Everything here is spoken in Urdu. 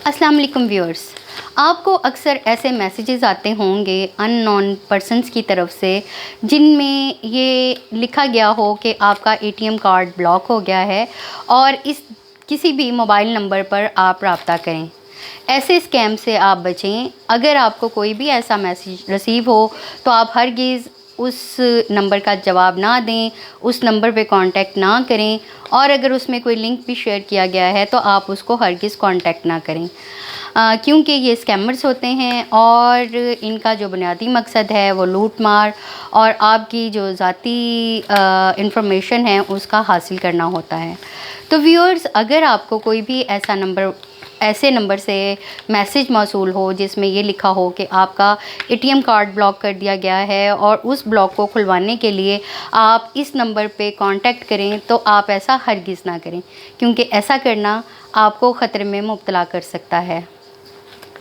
السلام علیکم ویورز، آپ کو اکثر ایسے میسیجز آتے ہوں گے ان نون پرسنس کی طرف سے جن میں یہ لکھا گیا ہو کہ آپ کا A T M card block ہو گیا ہے اور اس کسی بھی موبائل نمبر پر آپ رابطہ کریں۔ ایسے اسکیم سے آپ بچیں۔ اگر آپ کو کوئی بھی ایسا میسیج رسیو ہو تو آپ ہرگز اس نمبر کا جواب نہ دیں، اس نمبر پہ کانٹیکٹ نہ کریں، اور اگر اس میں کوئی لنک بھی شیئر کیا گیا ہے تو آپ اس کو ہرگز کانٹیکٹ نہ کریں، کیونکہ یہ اسکیمرز ہوتے ہیں اور ان کا جو بنیادی مقصد ہے وہ لوٹ مار اور آپ کی جو ذاتی انفارمیشن ہے اس کا حاصل کرنا ہوتا ہے۔ تو ویورز، اگر آپ کو کوئی بھی ایسے نمبر سے میسیج موصول ہو جس میں یہ لکھا ہو کہ آپ کا A T M card block کر دیا گیا ہے اور اس بلاک کو کھلوانے کے لیے آپ اس نمبر پہ کانٹیکٹ کریں، تو آپ ایسا ہرگز نہ کریں، کیونکہ ایسا کرنا آپ کو خطرے میں مبتلا کر سکتا ہے۔